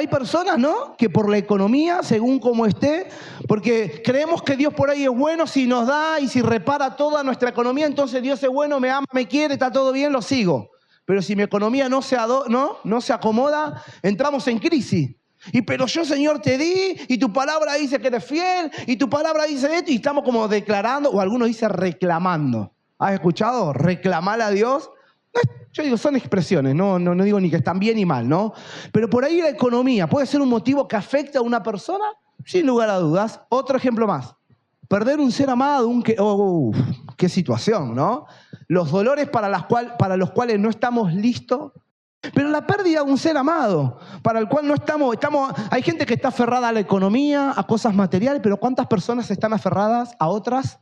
Hay personas, ¿no?, que por la economía, según como esté, porque creemos que Dios por ahí es bueno, si nos da y si repara toda nuestra economía, entonces Dios es bueno, me ama, me quiere, está todo bien, lo sigo. Pero si mi economía no se acomoda, entramos en crisis. Pero yo, Señor, te di, y tu palabra dice que eres fiel, y tu palabra dice esto, y estamos como declarando, o algunos dicen reclamando. ¿Has escuchado? Reclamar a Dios. Yo digo, son expresiones, no digo ni que están bien ni mal, ¿no? Pero por ahí la economía puede ser un motivo que afecta a una persona, sin lugar a dudas. Otro ejemplo más. Perder un ser amado, qué situación, ¿no? Los dolores para los cuales no estamos listos. Pero la pérdida de un ser amado, para el cual no estamos... Hay gente que está aferrada a la economía, a cosas materiales, pero ¿cuántas personas están aferradas a otras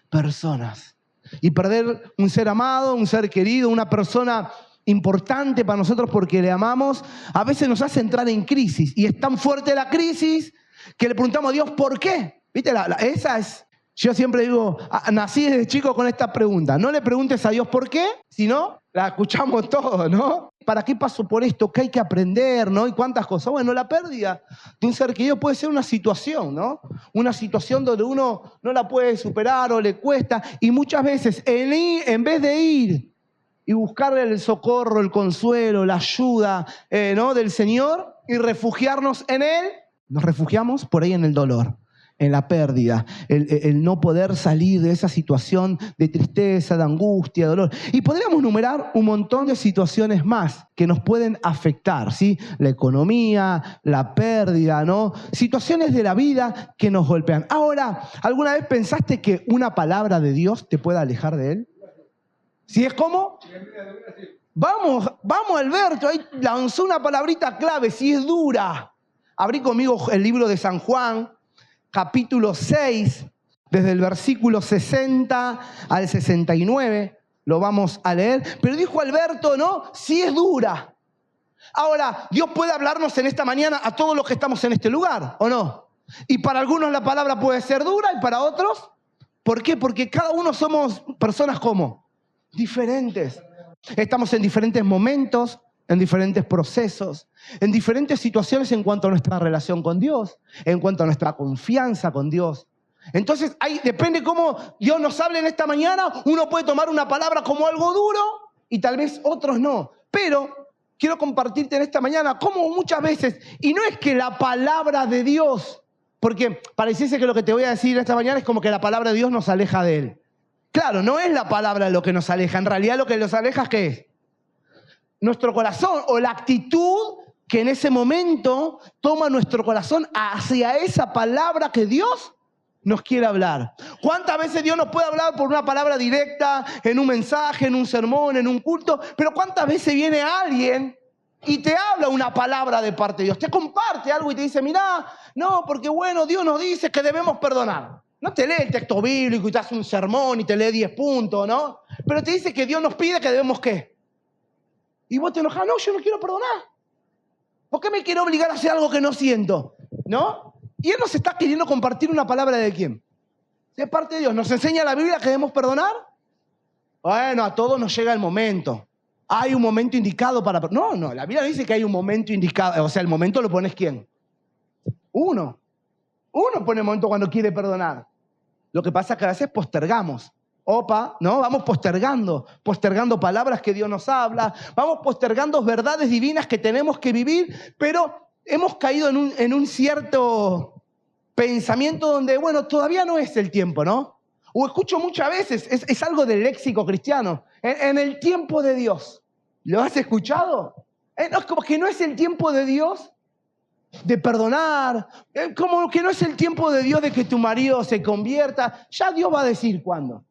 personas? Y perder un ser amado, un ser querido, una persona importante para nosotros porque le amamos, a veces nos hace entrar en crisis. Y es tan fuerte la crisis que le preguntamos a Dios, ¿por qué? ¿Viste? Esa es... Yo siempre digo, nací desde chico con esta pregunta. No le preguntes a Dios por qué, sino la escuchamos todos, ¿no? ¿Para qué paso por esto? ¿Qué hay que aprender, no? ¿Y cuántas cosas? Bueno, la pérdida de un ser querido puede ser una situación, ¿no? Una situación donde uno no la puede superar o le cuesta. Y muchas veces, en vez de ir y buscarle el socorro, el consuelo, la ayuda, ¿no?, del Señor y refugiarnos en Él, nos refugiamos por ahí en el dolor, en la pérdida, el no poder salir de esa situación de tristeza, de angustia, de dolor. Y podríamos numerar un montón de situaciones más que nos pueden afectar, ¿sí? La economía, la pérdida, ¿no? Situaciones de la vida que nos golpean. Ahora, ¿alguna vez pensaste que una palabra de Dios te pueda alejar de Él? ¿Sí es como? Vamos, Alberto, ahí lanzó una palabrita clave, si es dura. Abrí conmigo el libro de San Juan, capítulo 6, desde el versículo 60 al 69, lo vamos a leer. Pero dijo Alberto, ¿no? Sí es dura. Ahora, Dios puede hablarnos en esta mañana a todos los que estamos en este lugar, ¿o no? Y para algunos la palabra puede ser dura y para otros, ¿por qué? Porque cada uno somos personas como diferentes. Estamos en diferentes momentos, en diferentes procesos, en diferentes situaciones en cuanto a nuestra relación con Dios, en cuanto a nuestra confianza con Dios. Entonces, depende cómo Dios nos hable en esta mañana. Uno puede tomar una palabra como algo duro y tal vez otros no. Pero quiero compartirte en esta mañana cómo muchas veces, y no es que la palabra de Dios, porque pareciese que lo que te voy a decir esta mañana es como que la palabra de Dios nos aleja de Él. Claro, no es la palabra lo que nos aleja. En realidad lo que nos aleja es ¿qué es? Nuestro corazón o la actitud que en ese momento toma nuestro corazón hacia esa palabra que Dios nos quiere hablar. ¿Cuántas veces Dios nos puede hablar por una palabra directa, en un mensaje, en un sermón, en un culto? Pero ¿cuántas veces viene alguien y te habla una palabra de parte de Dios? Te comparte algo y te dice, mirá, no, porque bueno, Dios nos dice que debemos perdonar. No te lee el texto bíblico y te hace un sermón y te lee 10 puntos, ¿no? Pero te dice que Dios nos pide que debemos ¿qué? Y vos te enojas, no, yo no quiero perdonar. ¿Por qué me quiere obligar a hacer algo que no siento? ¿No? Y Él nos está queriendo compartir una palabra de quién. De parte de Dios. ¿Nos enseña la Biblia que debemos perdonar? Bueno, a todos nos llega el momento. Hay un momento indicado para... No, la Biblia dice que hay un momento indicado. O sea, el momento lo pones ¿quién? Uno pone el momento cuando quiere perdonar. Lo que pasa es que a veces postergamos. ¿No? Vamos postergando palabras que Dios nos habla, vamos postergando verdades divinas que tenemos que vivir, pero hemos caído en un cierto pensamiento donde, bueno, todavía no es el tiempo, ¿no? O escucho muchas veces, es algo del léxico cristiano, en el tiempo de Dios. ¿Lo has escuchado? No, como que no es el tiempo de Dios de perdonar, como que no es el tiempo de Dios de que tu marido se convierta. Ya Dios va a decir cuándo.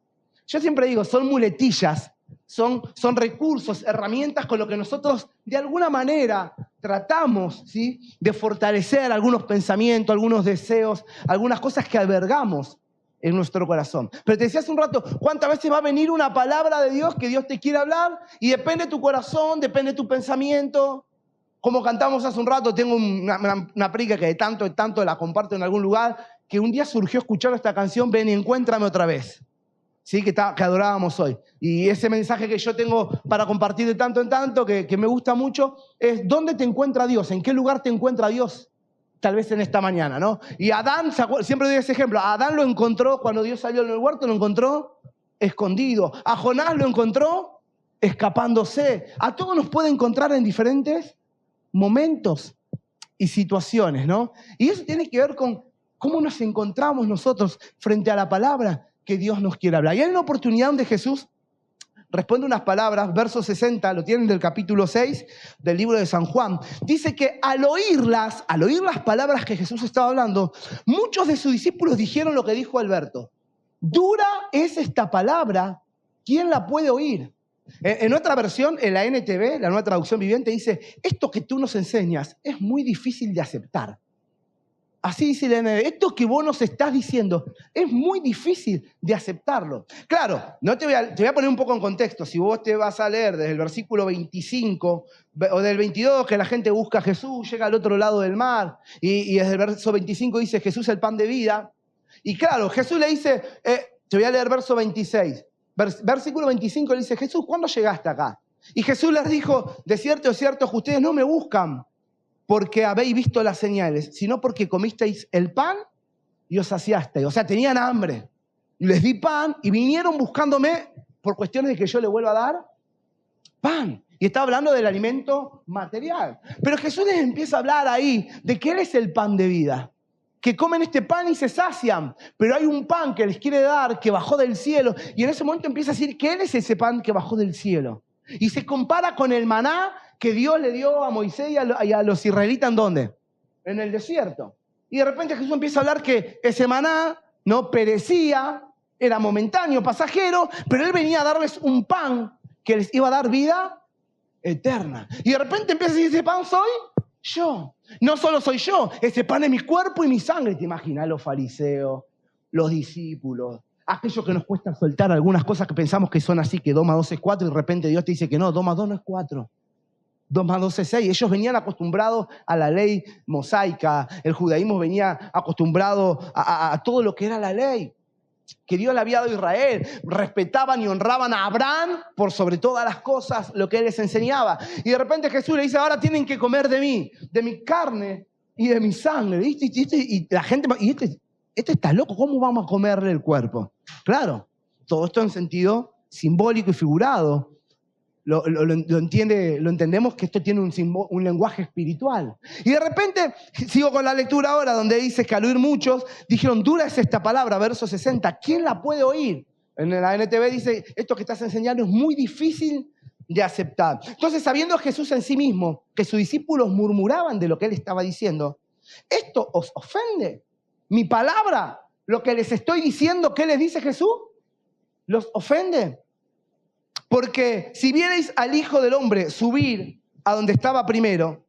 Yo siempre digo, son muletillas, son recursos, herramientas con lo que nosotros de alguna manera tratamos, ¿sí?, de fortalecer algunos pensamientos, algunos deseos, algunas cosas que albergamos en nuestro corazón. Pero te decía hace un rato, ¿cuántas veces va a venir una palabra de Dios que Dios te quiere hablar? Y depende de tu corazón, depende de tu pensamiento. Como cantamos hace un rato, tengo una predica que de tanto en tanto la comparto en algún lugar, que un día surgió escuchar esta canción, Ven y encuéntrame otra vez. ¿sí? Que adorábamos hoy. Y ese mensaje que yo tengo para compartir de tanto en tanto, que me gusta mucho, es ¿dónde te encuentra Dios? ¿En qué lugar te encuentra Dios? Tal vez en esta mañana, ¿no? Y Adán, siempre doy ese ejemplo, a Adán lo encontró cuando Dios salió del huerto, lo encontró escondido. A Jonás lo encontró escapándose. A todos nos puede encontrar en diferentes momentos y situaciones, ¿no? Y eso tiene que ver con cómo nos encontramos nosotros frente a la palabra que Dios nos quiere hablar. Y hay una oportunidad donde Jesús responde unas palabras, verso 60, lo tienen del capítulo 6 del libro de San Juan. Dice que al oír las palabras que Jesús estaba hablando, muchos de sus discípulos dijeron lo que dijo Alberto. Dura es esta palabra, ¿quién la puede oír? En otra versión, en la NTV, la Nueva Traducción Viviente, dice, esto que tú nos enseñas es muy difícil de aceptar. Así dice la NTV, esto que vos nos estás diciendo es muy difícil de aceptarlo. Claro, no te voy a poner un poco en contexto. Si vos te vas a leer desde el versículo 25 o del 22, que la gente busca a Jesús, llega al otro lado del mar, y desde el verso 25 dice, Jesús es el pan de vida. Y claro, Jesús le dice, te voy a leer verso 26. Versículo 25 le dice, Jesús, ¿cuándo llegaste acá? Y Jesús les dijo, de cierto, ustedes no me buscan porque habéis visto las señales, sino porque comisteis el pan y os saciasteis. O sea, tenían hambre. Les di pan y vinieron buscándome por cuestiones de que yo les vuelva a dar pan. Y está hablando del alimento material. Pero Jesús les empieza a hablar ahí de que Él es el pan de vida. Que comen este pan y se sacian, pero hay un pan que les quiere dar, que bajó del cielo, y en ese momento empieza a decir que Él es ese pan que bajó del cielo. Y se compara con el maná que Dios le dio a Moisés y a los israelitas, ¿en dónde? En el desierto. Y de repente Jesús empieza a hablar que ese maná no perecía, era momentáneo, pasajero, pero Él venía a darles un pan que les iba a dar vida eterna. Y de repente empieza a decir, ese pan soy yo. No solo soy yo, ese pan es mi cuerpo y mi sangre. ¿Te imaginas los fariseos, los discípulos, aquellos que nos cuesta soltar algunas cosas que pensamos que son así, que 2 más 2 es 4 y de repente Dios te dice que no, 2 más 2 no es 4. 2 más 2 es 6. Ellos venían acostumbrados a la ley mosaica. El judaísmo venía acostumbrado a todo lo que era la ley que Dios le había dado a Israel. Respetaban y honraban a Abraham por sobre todas las cosas, lo que él les enseñaba. Y de repente Jesús le dice, ahora tienen que comer de mí, de mi carne y de mi sangre. ¿Viste? Y la gente, este está loco, ¿cómo vamos a comerle el cuerpo? Claro, todo esto en sentido simbólico y figurado. Lo entendemos que esto tiene un lenguaje espiritual. Y de repente, sigo con la lectura ahora, donde dice que al oír muchos, dijeron, dura es esta palabra, verso 60, ¿quién la puede oír? En la NTV dice, esto que estás enseñando es muy difícil de aceptar. Entonces, sabiendo Jesús en sí mismo, que sus discípulos murmuraban de lo que él estaba diciendo, ¿esto os ofende? Mi palabra, lo que les estoy diciendo, ¿qué les dice Jesús? ¿Los ofende? Porque si vierais al Hijo del Hombre subir a donde estaba primero,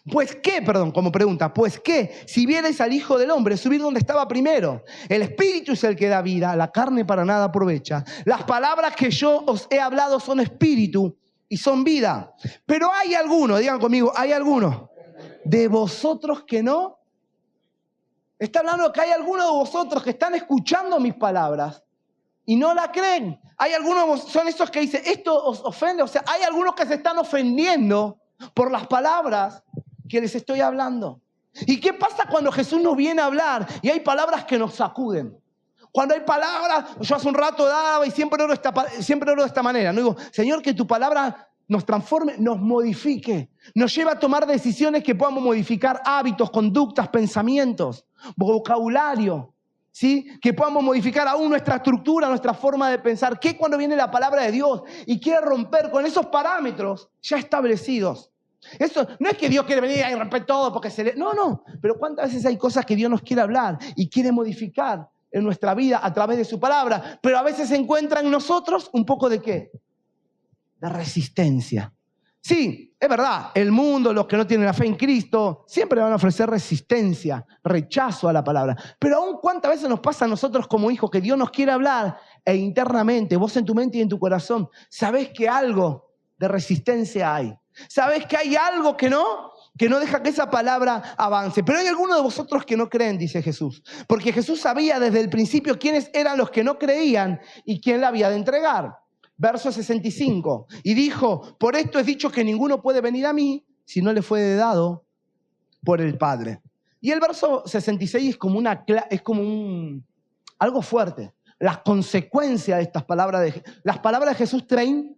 pues qué, como pregunta, pues qué, si vierais al Hijo del Hombre subir donde estaba primero, el Espíritu es el que da vida, la carne para nada aprovecha. Las palabras que yo os he hablado son espíritu y son vida. Pero hay algunos, digan conmigo, hay algunos de vosotros que no. Está hablando que hay algunos de vosotros que están escuchando mis palabras y no la creen. Hay algunos, son esos que dicen, esto os ofende. O sea, hay algunos que se están ofendiendo por las palabras que les estoy hablando. ¿Y qué pasa cuando Jesús nos viene a hablar y hay palabras que nos sacuden? Cuando hay palabras, yo hace un rato daba y siempre oro de esta manera. No digo, Señor, que tu palabra nos transforme, nos modifique, nos lleve a tomar decisiones que podamos modificar hábitos, conductas, pensamientos, vocabulario. ¿Sí? Que podamos modificar aún nuestra estructura, nuestra forma de pensar. Que cuando viene la palabra de Dios y quiere romper con esos parámetros ya establecidos. Eso no es que Dios quiere venir y romper todo porque No. Pero ¿cuántas veces hay cosas que Dios nos quiere hablar y quiere modificar en nuestra vida a través de su palabra? Pero a veces se encuentra en nosotros un poco de ¿qué? De resistencia. Sí, es verdad, el mundo, los que no tienen la fe en Cristo, siempre van a ofrecer resistencia, rechazo a la palabra. Pero aún cuántas veces nos pasa a nosotros como hijos que Dios nos quiere hablar e internamente, vos en tu mente y en tu corazón, sabés que algo de resistencia hay. Sabés que hay algo que no que no deja que esa palabra avance. Pero hay algunos de vosotros que no creen, dice Jesús. Porque Jesús sabía desde el principio quiénes eran los que no creían y quién la había de entregar. Verso 65. Y dijo, por esto es dicho que ninguno puede venir a mí si no le fue dado por el Padre. Y el verso 66 es como algo fuerte. Las consecuencias de estas palabras las palabras de Jesús traen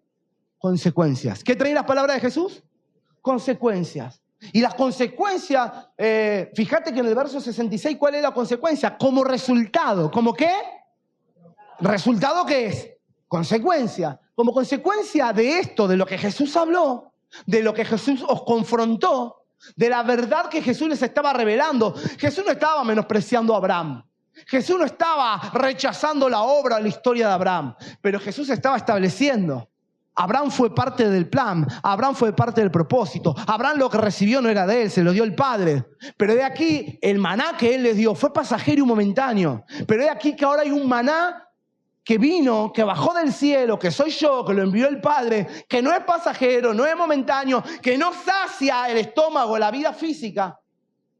consecuencias. ¿Qué traen las palabras de Jesús? Consecuencias. Y las consecuencias, fíjate que en el verso 66, ¿cuál es la consecuencia? Como resultado. ¿Cómo qué? ¿Resultado qué es? Consecuencia. Como consecuencia de esto, de lo que Jesús habló, de lo que Jesús os confrontó, de la verdad que Jesús les estaba revelando. Jesús no estaba menospreciando a Abraham. Jesús no estaba rechazando la obra o la historia de Abraham. Pero Jesús estaba estableciendo. Abraham fue parte del plan. Abraham fue parte del propósito. Abraham lo que recibió no era de él, se lo dio el Padre. Pero de aquí, el maná que él les dio fue pasajero y momentáneo. Pero de aquí que ahora hay un maná que vino, que bajó del cielo, que soy yo, que lo envió el Padre, que no es pasajero, no es momentáneo, que no sacia el estómago, la vida física,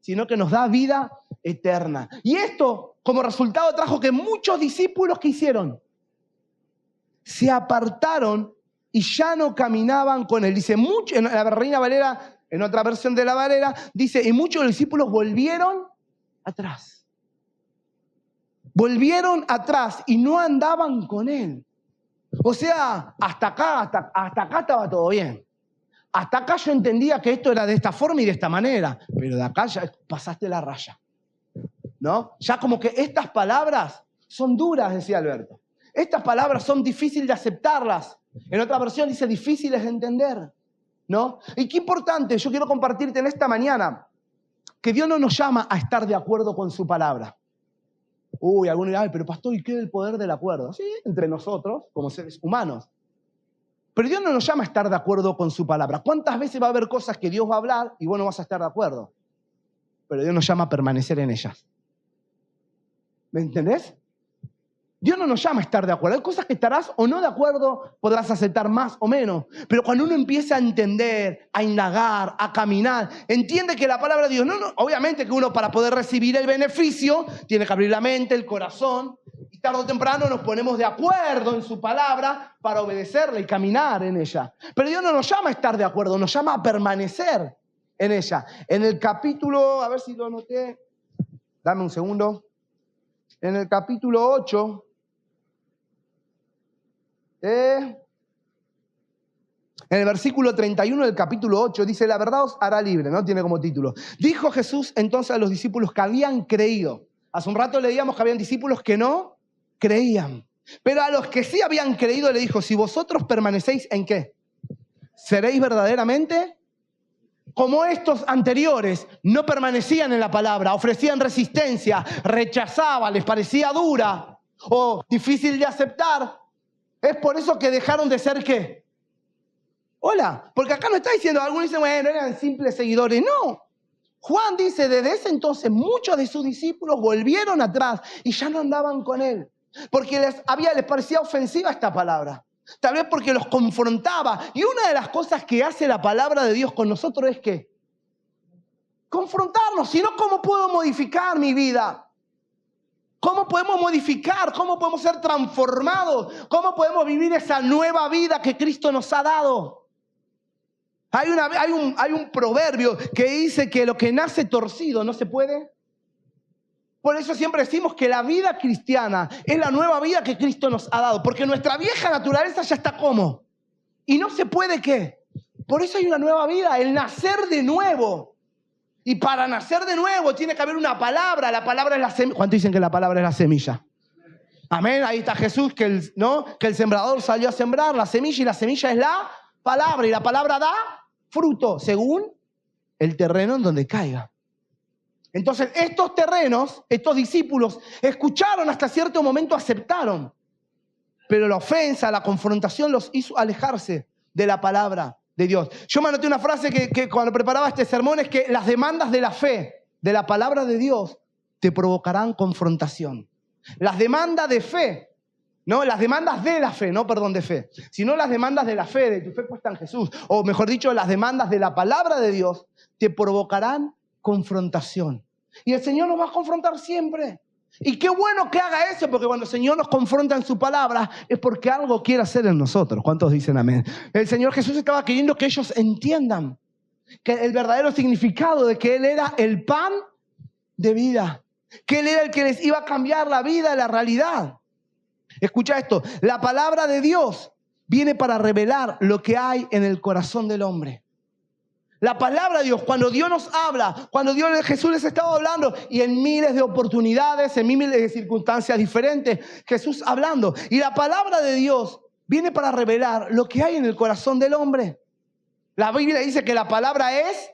sino que nos da vida eterna. Y esto, como resultado, trajo que muchos discípulos, ¿qué hicieron? Se apartaron y ya no caminaban con él. Dice, en la Reina Valera, en otra versión de la Valera, dice, y muchos discípulos volvieron atrás. Volvieron atrás y no andaban con él. O sea, hasta acá estaba todo bien. Hasta acá yo entendía que esto era de esta forma y de esta manera. Pero de acá ya pasaste la raya. ¿No? Ya como que estas palabras son duras, decía Alberto. Estas palabras son difíciles de aceptarlas. En otra versión dice difíciles de entender. ¿No? Y qué importante, yo quiero compartirte en esta mañana, que Dios no nos llama a estar de acuerdo con su palabra. Uy, algunos dirán, pero pastor, ¿y qué es el poder del acuerdo? Sí, entre nosotros, como seres humanos. Pero Dios no nos llama a estar de acuerdo con su palabra. ¿Cuántas veces va a haber cosas que Dios va a hablar y vos no vas a estar de acuerdo? Pero Dios nos llama a permanecer en ellas. ¿Me entendés? Dios no nos llama a estar de acuerdo. Hay cosas que estarás o no de acuerdo, podrás aceptar más o menos. Pero cuando uno empieza a entender, a indagar, a caminar, entiende que la palabra de Dios, obviamente que uno para poder recibir el beneficio, tiene que abrir la mente, el corazón, y tarde o temprano nos ponemos de acuerdo en su palabra para obedecerla y caminar en ella. Pero Dios no nos llama a estar de acuerdo, nos llama a permanecer en ella. En el capítulo, a ver si lo anoté, dame un segundo. En el capítulo 8... en el versículo 31 del capítulo 8 dice, la verdad os hará libre, ¿no? Tiene como título. Dijo Jesús entonces a los discípulos que habían creído. Hace un rato leíamos que habían discípulos que no creían. Pero a los que sí habían creído le dijo, si vosotros permanecéis ¿en qué? ¿Seréis verdaderamente? Como estos anteriores no permanecían en la palabra, ofrecían resistencia, rechazaban, les parecía dura o difícil de aceptar. Es por eso que dejaron de ser ¿qué? Hola, porque acá no está diciendo, algunos dicen, bueno, eran simples seguidores. No. Juan dice, desde ese entonces muchos de sus discípulos volvieron atrás y ya no andaban con él. Porque les parecía ofensiva esta palabra. Tal vez porque los confrontaba. Y una de las cosas que hace la palabra de Dios con nosotros es ¿qué? Confrontarnos. Si no, ¿cómo puedo modificar mi vida? ¿Cómo podemos modificar? ¿Cómo podemos ser transformados? ¿Cómo podemos vivir esa nueva vida que Cristo nos ha dado? Hay un proverbio que dice que lo que nace torcido no se puede. Por eso siempre decimos que la vida cristiana es la nueva vida que Cristo nos ha dado. Porque nuestra vieja naturaleza ya está como. Y no se puede ¿qué? Por eso hay una nueva vida, el nacer de nuevo. Y para nacer de nuevo tiene que haber una palabra. La palabra es la semilla. ¿Cuántos dicen que la palabra es la semilla? Amén. Ahí está Jesús, que el sembrador salió a sembrar la semilla y la semilla es la palabra. Y la palabra da fruto según el terreno en donde caiga. Entonces estos terrenos, estos discípulos, escucharon hasta cierto momento, aceptaron. Pero la ofensa, la confrontación los hizo alejarse de la palabra de Dios. Yo me anoté una frase que cuando preparaba este sermón es que las demandas de la fe, de la palabra de Dios, te provocarán confrontación. Las demandas de fe, no las demandas de la fe, no perdón de fe, sino las demandas de la fe, de tu fe puesta en Jesús, o mejor dicho, las demandas de la palabra de Dios, te provocarán confrontación. Y el Señor nos va a confrontar siempre. Y qué bueno que haga eso, porque cuando el Señor nos confronta en su palabra, es porque algo quiere hacer en nosotros. ¿Cuántos dicen amén? El Señor Jesús estaba queriendo que ellos entiendan que el verdadero significado de que Él era el pan de vida, que Él era el que les iba a cambiar la vida, la realidad. Escucha esto, la palabra de Dios viene para revelar lo que hay en el corazón del hombre. La palabra de Dios, cuando Dios nos habla, cuando Jesús les estaba hablando, y en miles de oportunidades, en miles de circunstancias diferentes, Jesús hablando. Y la palabra de Dios viene para revelar lo que hay en el corazón del hombre. La Biblia dice que la palabra es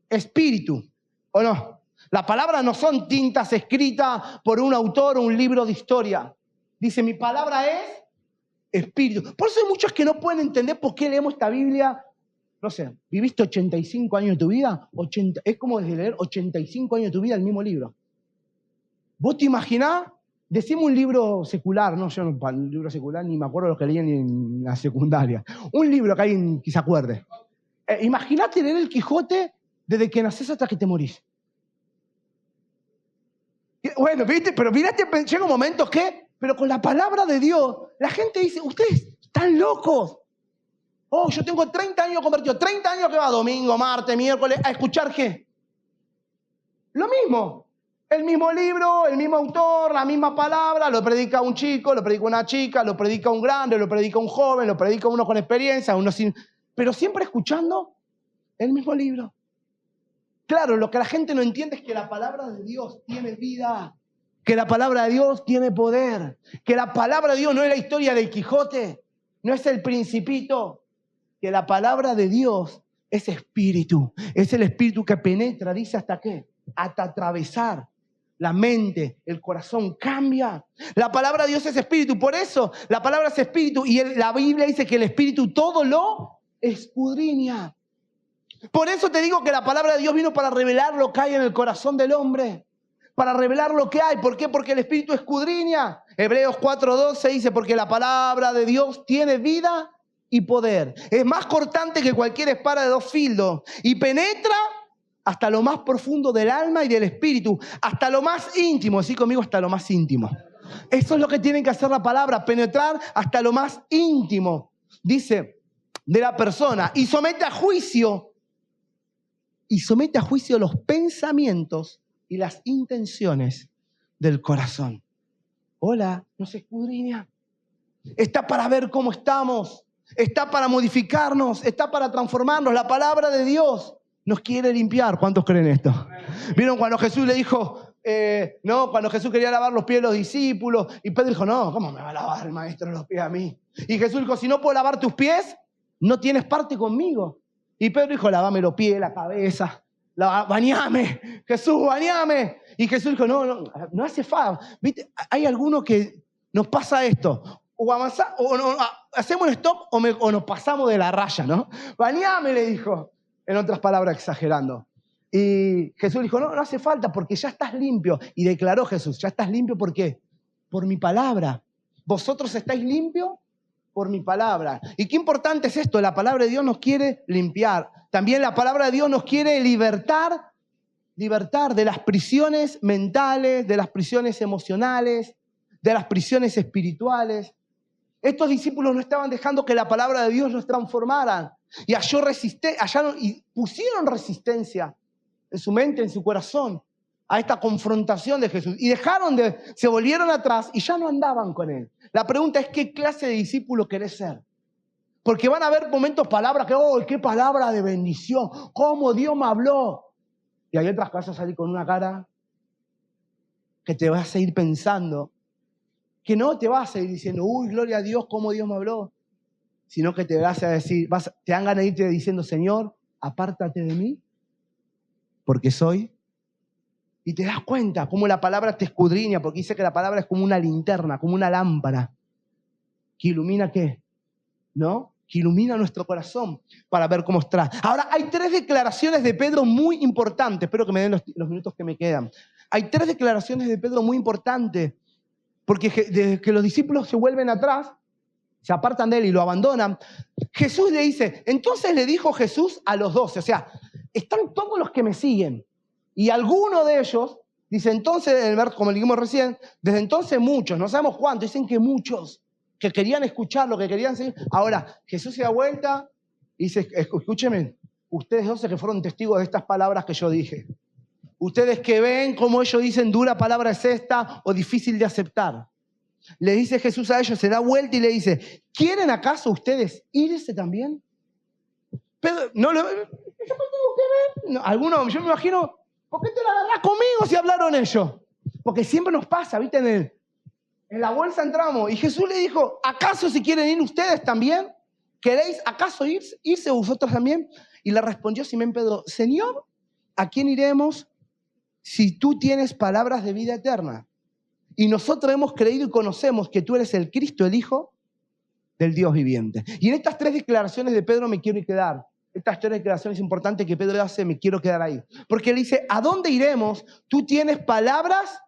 espíritu, ¿o no? La palabra no son tintas escritas por un autor o un libro de historia. Dice, mi palabra es espíritu. Por eso hay muchos que no pueden entender por qué leemos esta Biblia. No sé, ¿viviste 85 años de tu vida? Es como leer 85 años de tu vida el mismo libro. ¿Vos te imaginás? Decime un libro secular, no, yo no, un libro secular ni me acuerdo lo que leí en la secundaria. Un libro que alguien que se acuerde. Imaginate leer el Quijote desde que nacés hasta que te morís. Bueno, ¿viste? Pero mirate, llega un momento que, pero con la palabra de Dios, la gente dice, ustedes están locos. Oh, yo tengo 30 años convertido, 30 años que va domingo, martes, miércoles, ¿a escuchar qué? Lo mismo. El mismo libro, el mismo autor, la misma palabra, lo predica un chico, lo predica una chica, lo predica un grande, lo predica un joven, lo predica uno con experiencia, uno sin... Pero siempre escuchando el mismo libro. Claro, lo que la gente no entiende es que la palabra de Dios tiene vida, que la palabra de Dios tiene poder, que la palabra de Dios no es la historia del Quijote, no es el Principito, que la palabra de Dios es espíritu, es el espíritu que penetra, dice hasta qué, hasta atravesar la mente, el corazón cambia. La palabra de Dios es espíritu, por eso la palabra es espíritu y la Biblia dice que el espíritu todo lo escudriña. Por eso te digo que la palabra de Dios vino para revelar lo que hay en el corazón del hombre, para revelar lo que hay. ¿Por qué? Porque el espíritu escudriña. Hebreos 4:12 dice, porque la palabra de Dios tiene vida y poder. Es más cortante que cualquier espada de 2 filos y penetra hasta lo más profundo del alma y del espíritu, hasta lo más íntimo. Decí conmigo, hasta lo más íntimo. Eso es lo que tiene que hacer la palabra, penetrar hasta lo más íntimo, dice, de la persona. Y somete a juicio los pensamientos y las intenciones del corazón. Hola, ¿no se escudriña? Está para ver cómo estamos. Está para modificarnos, está para transformarnos. La palabra de Dios nos quiere limpiar. ¿Cuántos creen esto? ¿Vieron cuando Jesús le dijo, cuando Jesús quería lavar los pies de los discípulos? Y Pedro dijo, no, ¿cómo me va a lavar el maestro los pies a mí? Y Jesús dijo, si no puedo lavar tus pies, no tienes parte conmigo. Y Pedro dijo, lavame los pies, la cabeza, bañame, Jesús, bañame. Y Jesús dijo, no hace falta. ¿Viste? Hay algunos que nos pasa esto. O avanzamos, hacemos un stop o nos pasamos de la raya, ¿no? Bañame, le dijo, en otras palabras exagerando. Y Jesús dijo, no hace falta porque ya estás limpio. Y declaró Jesús, ya estás limpio, ¿por qué? Por mi palabra. Vosotros estáis limpios por mi palabra. Y qué importante es esto, la palabra de Dios nos quiere limpiar. También la palabra de Dios nos quiere libertar de las prisiones mentales, de las prisiones emocionales, de las prisiones espirituales. Estos discípulos no estaban dejando que la palabra de Dios los transformara. Y pusieron resistencia en su mente, en su corazón, a esta confrontación de Jesús. Y se volvieron atrás y ya no andaban con él. La pregunta es, ¿qué clase de discípulo querés ser? Porque van a haber momentos, palabras que, qué palabra de bendición, cómo Dios me habló. Y hay otras cosas salir con una cara que te vas a ir pensando, que no te vas a ir diciendo, uy, gloria a Dios, cómo Dios me habló, sino que te vas a decir, te dan ganas de irte diciendo, Señor, apártate de mí, porque soy. Y te das cuenta cómo la palabra te escudriña, porque dice que la palabra es como una linterna, como una lámpara, que ilumina ¿qué? ¿No? Que ilumina nuestro corazón para ver cómo está. Ahora, hay 3 declaraciones de Pedro muy importantes, espero que me den los minutos que me quedan. Hay 3 declaraciones de Pedro muy importantes, porque desde que los discípulos se vuelven atrás, se apartan de él y lo abandonan, Jesús le dice, entonces le dijo Jesús a los 12, o sea, están todos los que me siguen. Y alguno de ellos, dice entonces, como le dijimos recién, desde entonces muchos, no sabemos cuántos, dicen que muchos, que querían escucharlo, que querían seguir. Ahora, Jesús se da vuelta y dice, escúcheme, ustedes 12 que fueron testigos de estas palabras que yo dije. Ustedes que ven cómo ellos dicen dura palabra es esta o difícil de aceptar. Le dice Jesús a ellos, se da vuelta y le dice, ¿quieren acaso ustedes irse también? Pedro, no, yo me tengo que ver. No, algunos, yo me imagino, ¿por qué te la agarrás conmigo si hablaron ellos? Porque siempre nos pasa, ¿viste? En la bolsa entramos y Jesús le dijo, ¿acaso si quieren ir ustedes también? ¿Queréis acaso irse vosotros también? Y le respondió Simón Pedro, Señor, ¿a quién iremos si tú tienes palabras de vida eterna? Y nosotros hemos creído y conocemos que tú eres el Cristo, el Hijo del Dios viviente. Y en estas 3 declaraciones de Pedro me quiero quedar. Estas 3 declaraciones importantes que Pedro hace, me quiero quedar ahí. Porque él dice, ¿a dónde iremos? Tú tienes palabras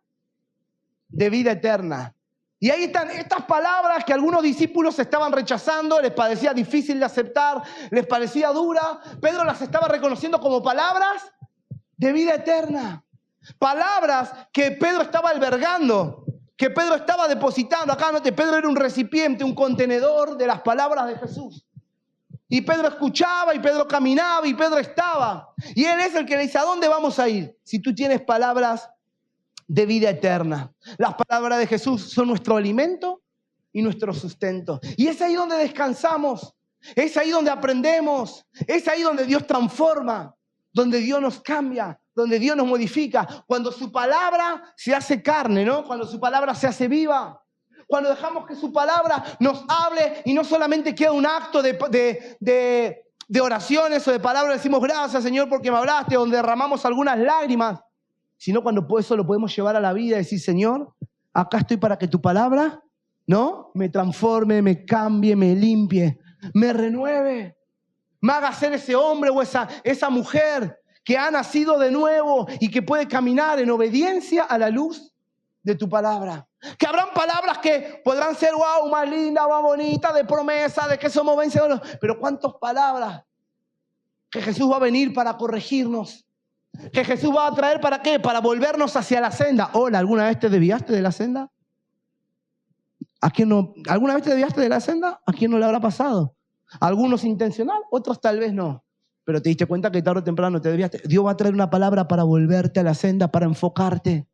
de vida eterna. Y ahí están estas palabras que algunos discípulos estaban rechazando, les parecía difícil de aceptar, les parecía dura. Pedro las estaba reconociendo como palabras de vida eterna. Palabras que Pedro estaba albergando, que Pedro estaba depositando. Acá note, Pedro era un recipiente, un contenedor de las palabras de Jesús. Y Pedro escuchaba, y Pedro caminaba, y Pedro estaba. Y él es el que le dice, ¿a dónde vamos a ir? Si tú tienes palabras de vida eterna. Las palabras de Jesús son nuestro alimento y nuestro sustento. Y es ahí donde descansamos. Es ahí donde aprendemos. Es ahí donde Dios transforma, donde Dios nos cambia, donde Dios nos modifica. Cuando su palabra se hace carne, ¿no? Cuando su palabra se hace viva. Cuando dejamos que su palabra nos hable y no solamente queda un acto de oraciones o de palabras, decimos gracias Señor porque me hablaste, donde derramamos algunas lágrimas, sino cuando eso lo podemos llevar a la vida y decir, Señor, acá estoy para que tu palabra, ¿no? Me transforme, me cambie, me limpie, me renueve, me haga ser ese hombre o esa mujer que ha nacido de nuevo y que puede caminar en obediencia a la luz de tu palabra. Que habrán palabras que podrán ser, wow, más lindas, más bonitas, de promesa, de que somos vencedores. Pero ¿cuántas palabras que Jesús va a venir para corregirnos? Que Jesús va a traer ¿para qué? Para volvernos hacia la senda. Hola, ¿alguna vez te desviaste de la senda? ¿A quién no? ¿Alguna vez te desviaste de la senda? ¿A quién no le habrá pasado? Algunos intencional, otros tal vez no. Pero te diste cuenta que tarde o temprano te desviaste. Dios va a traer una palabra para volverte a la senda, para enfocarte.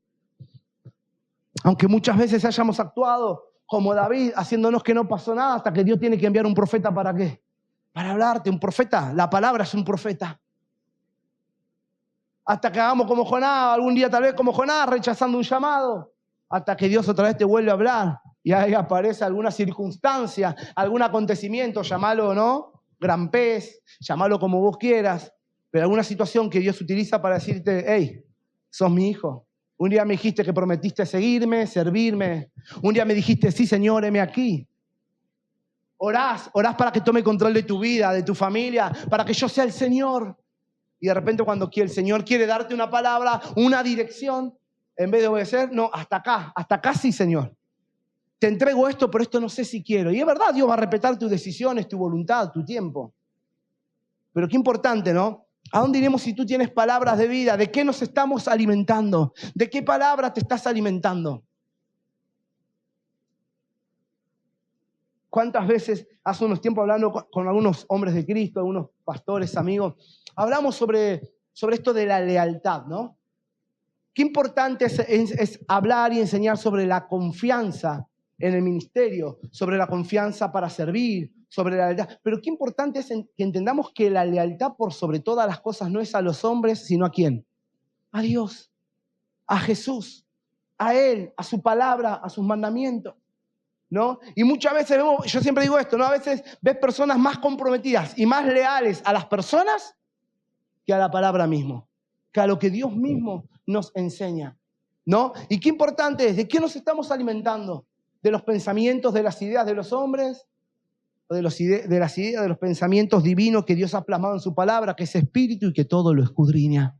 Aunque muchas veces hayamos actuado como David, haciéndonos que no pasó nada, hasta que Dios tiene que enviar un profeta ¿para qué? Para hablarte, un profeta. La palabra es un profeta. Hasta que hagamos como Jonás, algún día tal vez como Jonás, rechazando un llamado, hasta que Dios otra vez te vuelve a hablar y ahí aparece alguna circunstancia, algún acontecimiento, llamalo, ¿no? Gran pez, llamalo como vos quieras, pero alguna situación que Dios utiliza para decirte, hey, sos mi hijo. Un día me dijiste que prometiste seguirme, servirme. Un día me dijiste, sí, Señor, heme aquí. Orás para que tome control de tu vida, de tu familia, para que yo sea el Señor. Y de repente cuando el Señor quiere darte una palabra, una dirección, en vez de obedecer, no, hasta acá sí, Señor. Te entrego esto, pero esto no sé si quiero. Y es verdad, Dios va a respetar tus decisiones, tu voluntad, tu tiempo. Pero qué importante, ¿no? ¿A dónde iremos si tú tienes palabras de vida? ¿De qué nos estamos alimentando? ¿De qué palabra te estás alimentando? ¿Cuántas veces, hace unos tiempos hablando con algunos hombres de Cristo, algunos pastores, amigos, hablamos sobre esto de la lealtad, ¿no? Qué importante es hablar y enseñar sobre la confianza en el ministerio, sobre la confianza para servir, sobre la lealtad. Pero qué importante es que entendamos que la lealtad por sobre todas las cosas no es a los hombres, sino ¿a quién? A Dios, a Jesús, a Él, a su palabra, a sus mandamientos. ¿No? Y muchas veces vemos, yo siempre digo esto, ¿no? A veces ves personas más comprometidas y más leales a las personas que a la palabra misma, que a lo que Dios mismo nos enseña, ¿no? Y qué importante es, ¿de qué nos estamos alimentando? ¿De los pensamientos, de las ideas de los hombres? ¿O de las ideas, de los pensamientos divinos que Dios ha plasmado en su palabra, que es espíritu y que todo lo escudriña?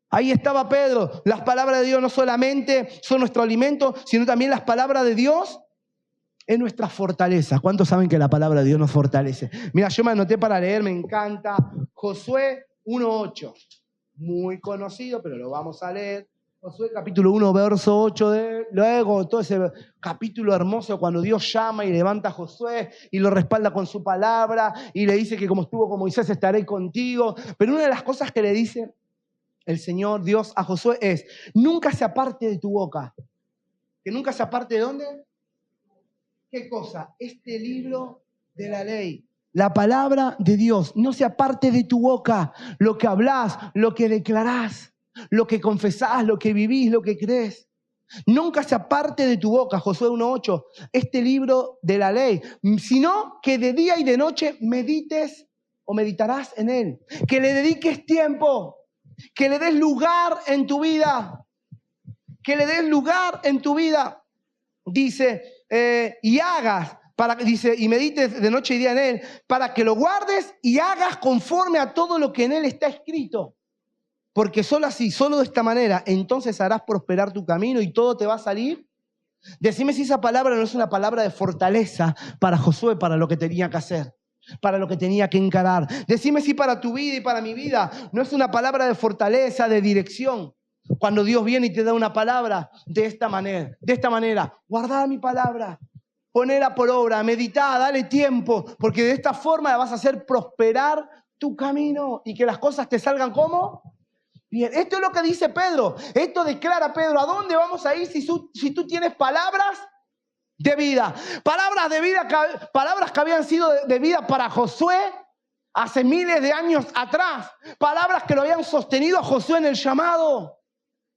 Ahí estaba Pedro. Las palabras de Dios no solamente son nuestro alimento, sino también las palabras de Dios es nuestra fortaleza. ¿Cuántos saben que la palabra de Dios nos fortalece? Mira, yo me anoté para leer, me encanta. Josué 1:8. Muy conocido, pero lo vamos a leer. Josué capítulo 1, verso 8, luego todo ese capítulo hermoso cuando Dios llama y levanta a Josué y lo respalda con su palabra y le dice que como estuvo con Moisés estaré contigo. Pero una de las cosas que le dice el Señor Dios a Josué es: nunca se aparte de tu boca. ¿Que nunca se aparte de dónde? ¿Qué cosa? Este libro de la ley. La palabra de Dios no se aparte de tu boca. Lo que hablás, lo que declarás, lo que confesás, lo que vivís, lo que crees. Nunca se aparte de tu boca, Josué 1:8, este libro de la ley, sino que de día y de noche medites o meditarás en él. Que le dediques tiempo, que le des lugar en tu vida, que le des lugar en tu vida. Dice, y hagas, dice, y medites de noche y día en él, para que lo guardes y hagas conforme a todo lo que en él está escrito. Porque solo así, solo de esta manera, entonces harás prosperar tu camino y todo te va a salir. Decime si esa palabra no es una palabra de fortaleza para Josué, para lo que tenía que hacer, para lo que tenía que encarar. Decime si para tu vida y para mi vida no es una palabra de fortaleza, de dirección. Cuando Dios viene y te da una palabra de esta manera, guardá mi palabra, ponela por obra, meditá, dale tiempo, porque de esta forma vas a hacer prosperar tu camino y que las cosas te salgan como bien. Esto es lo que dice Pedro. Esto declara Pedro. ¿A dónde vamos a ir si tú tienes palabras de vida? Palabras de vida, palabras que habían sido de vida para Josué hace miles de años atrás. Palabras que lo habían sostenido a Josué en el llamado,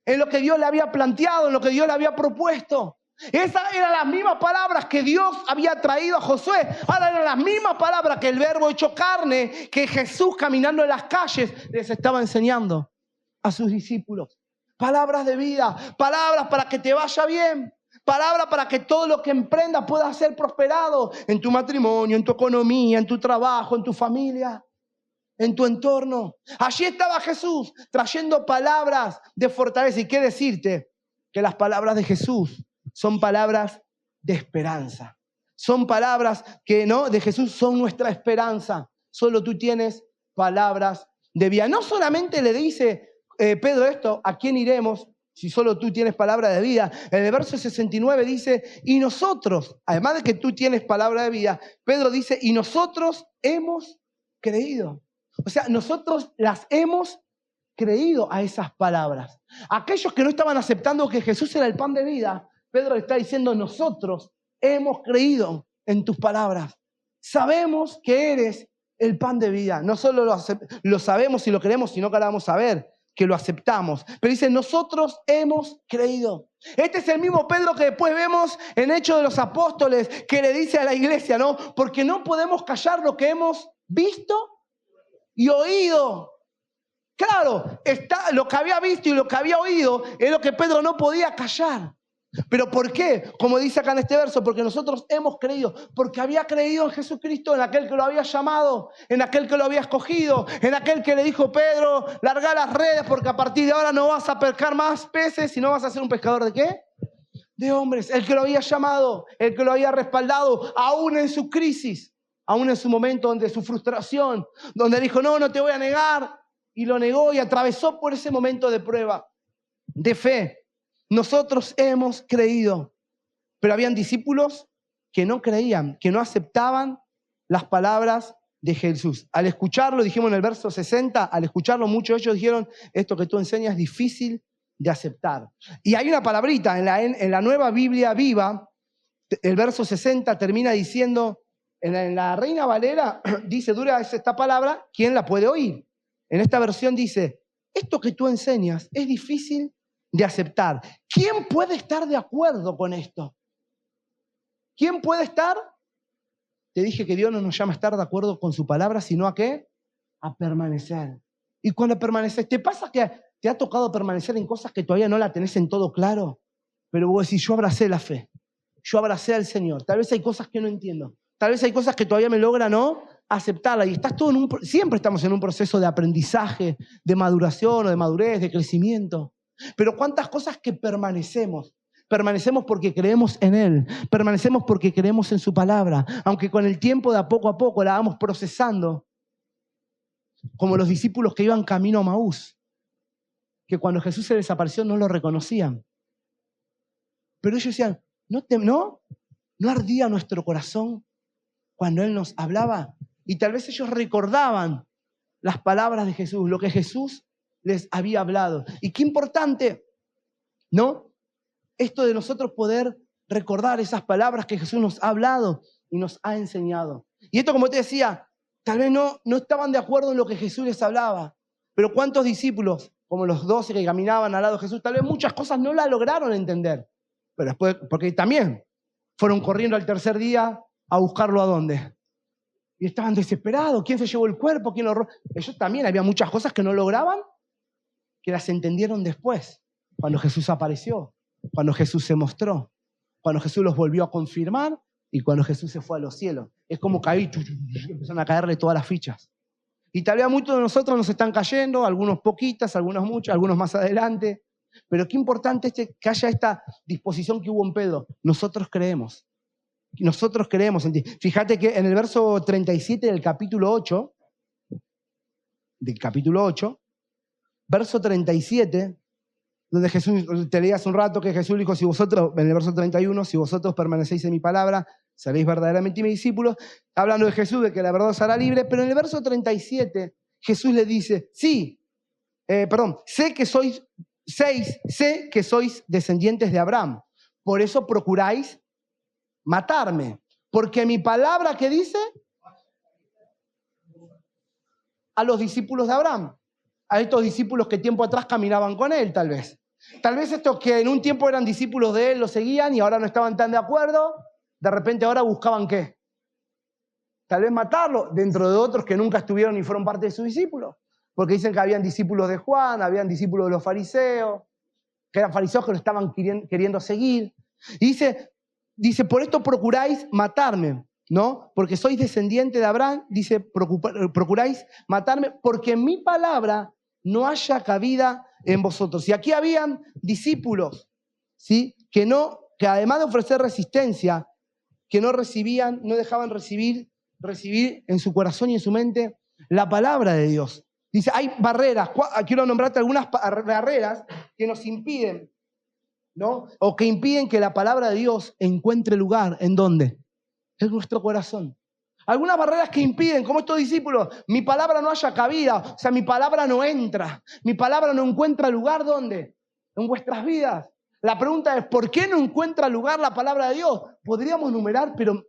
en lo que Dios le había planteado, en lo que Dios le había propuesto. Esas eran las mismas palabras que Dios había traído a Josué. Ahora eran las mismas palabras que el Verbo hecho carne, que Jesús caminando en las calles les estaba enseñando a sus discípulos. Palabras de vida, palabras para que te vaya bien, palabras para que todo lo que emprendas pueda ser prosperado en tu matrimonio, en tu economía, en tu trabajo, en tu familia, en tu entorno. Allí estaba Jesús trayendo palabras de fortaleza. ¿Y qué decirte? Que las palabras de Jesús son palabras de esperanza. Son palabras que no de Jesús son nuestra esperanza. Solo tú tienes palabras de vida. No solamente le dice Pedro esto, ¿a quién iremos si solo tú tienes palabra de vida? En el verso 69 dice, y nosotros, además de que tú tienes palabra de vida, Pedro dice, y nosotros hemos creído. O sea, nosotros las hemos creído a esas palabras. Aquellos que no estaban aceptando que Jesús era el pan de vida, Pedro le está diciendo, nosotros hemos creído en tus palabras. Sabemos que eres el pan de vida. No solo lo sabemos y lo creemos, sino que ahora vamos a ver que lo aceptamos. Pero dice, nosotros hemos creído. Este es el mismo Pedro que después vemos en Hechos de los Apóstoles, que le dice a la iglesia, ¿no? Porque no podemos callar lo que hemos visto y oído. Claro, lo que había visto y lo que había oído es lo que Pedro no podía callar. ¿Pero por qué? Como dice acá en este verso, porque nosotros hemos creído, porque había creído en Jesucristo, en aquel que lo había llamado, en aquel que lo había escogido, en aquel que le dijo, Pedro, larga las redes porque a partir de ahora no vas a pescar más peces, sino vas a ser un pescador ¿de qué? De hombres. El que lo había llamado, el que lo había respaldado, aún en su crisis, aún en su momento de su frustración, donde dijo, no te voy a negar, y lo negó y atravesó por ese momento de prueba, de fe. Nosotros hemos creído, pero habían discípulos que no creían, que no aceptaban las palabras de Jesús. Al escucharlo, dijimos en el verso 60, al escucharlo muchos de ellos dijeron, esto que tú enseñas es difícil de aceptar. Y hay una palabrita en la Nueva Biblia Viva, el verso 60 termina diciendo, en la Reina Valera dice, dura es esta palabra, ¿quién la puede oír? En esta versión dice, esto que tú enseñas es difícil de aceptar. ¿Quién puede estar de acuerdo con esto? ¿Quién puede estar? Te dije que Dios no nos llama a estar de acuerdo con su palabra, sino a ¿qué? A permanecer. Y cuando permaneces, ¿te pasa que te ha tocado permanecer en cosas que todavía no la tenés en todo claro? Pero vos decís, yo abracé la fe, yo abracé al Señor. Tal vez hay cosas que no entiendo, tal vez hay cosas que todavía me logran no aceptarla. Y estás todo siempre estamos en un proceso de aprendizaje, de maduración o de madurez, de crecimiento. Pero ¿cuántas cosas que permanecemos? Permanecemos porque creemos en Él, permanecemos porque creemos en su palabra, aunque con el tiempo de a poco la vamos procesando. como los discípulos que iban camino a Maús, que cuando Jesús se desapareció no lo reconocían. Pero ellos decían, ¿no ardía nuestro corazón cuando Él nos hablaba? Y tal vez ellos recordaban las palabras de Jesús, lo que Jesús les había hablado. Y qué importante, ¿no? Esto de nosotros poder recordar esas palabras que Jesús nos ha hablado y nos ha enseñado. Y esto, como te decía, tal vez no estaban de acuerdo en lo que Jesús les hablaba, pero ¿cuántos discípulos, como los 12 que caminaban al lado de Jesús, tal vez muchas cosas no las lograron entender? Pero después, porque también fueron corriendo al tercer día a buscarlo ¿a dónde? Y estaban desesperados. ¿Quién se llevó el cuerpo? ¿Quién lo robó? Ellos también, había muchas cosas que no lograban, que las entendieron después, cuando Jesús apareció, cuando Jesús se mostró, cuando Jesús los volvió a confirmar y cuando Jesús se fue a los cielos. Es como caí, empezaron a caerle todas las fichas. Y tal vez a muchos de nosotros nos están cayendo, algunos poquitas, algunos muchos, algunos más adelante. Pero qué importante es que haya esta disposición que hubo en Pedro. Nosotros creemos. Nosotros creemos en ti. Fíjate que en el verso 37 del capítulo 8, verso 37, donde Jesús, te leí hace un rato que Jesús dijo, si vosotros, en el verso 31, si vosotros permanecéis en mi palabra, seréis verdaderamente mis discípulos, hablando de Jesús, de que la verdad os hará libre, pero en el verso 37 Jesús le dice, sé que sois descendientes de Abraham, por eso procuráis matarme, porque mi palabra, ¿qué dice? A los discípulos de Abraham, a estos discípulos que tiempo atrás caminaban con él, tal vez. Tal vez estos que en un tiempo eran discípulos de él, lo seguían y ahora no estaban tan de acuerdo, de repente ahora buscaban ¿qué? Tal vez matarlo, dentro de otros que nunca estuvieron ni fueron parte de sus discípulos. Porque dicen que habían discípulos de Juan, habían discípulos de los fariseos, que eran fariseos que lo estaban queriendo seguir. Y dice, por esto procuráis matarme, ¿no? Porque sois descendiente de Abraham, dice, procuráis matarme, porque mi palabra no haya cabida en vosotros. Y aquí habían discípulos, ¿sí? Que además de ofrecer resistencia, que no dejaban recibir en su corazón y en su mente la palabra de Dios. Dice, hay barreras, quiero nombrarte algunas barreras que nos impiden, ¿no? O que impiden que la palabra de Dios encuentre lugar. ¿En dónde? En nuestro corazón. Algunas barreras que impiden, como estos discípulos, mi palabra no haya cabida, o sea, mi palabra no entra, mi palabra no encuentra lugar, ¿dónde? En vuestras vidas. La pregunta es, ¿por qué no encuentra lugar la palabra de Dios? Podríamos numerar, pero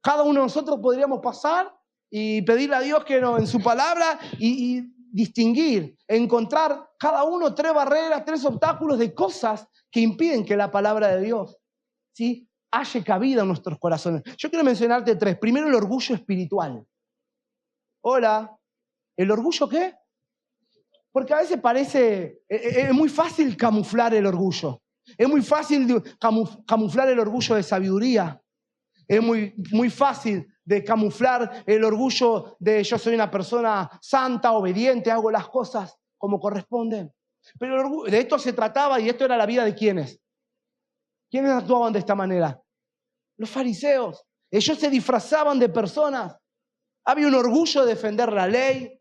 cada uno de nosotros podríamos pasar y pedirle a Dios que en su palabra y distinguir, encontrar cada uno 3 barreras, 3 obstáculos de cosas que impiden que la palabra de Dios, ¿sí?, halle cabida en nuestros corazones. Yo quiero mencionarte 3. Primero, el orgullo espiritual. Hola. ¿El orgullo qué? Porque a veces es muy fácil camuflar el orgullo. Es muy fácil camuflar el orgullo de sabiduría. Es muy fácil de camuflar el orgullo de yo soy una persona santa, obediente, hago las cosas como corresponden. Pero de esto se trataba y esto era la vida de ¿quiénes? ¿Quiénes actuaban de esta manera? Los fariseos. Ellos se disfrazaban de personas. Había un orgullo de defender la ley,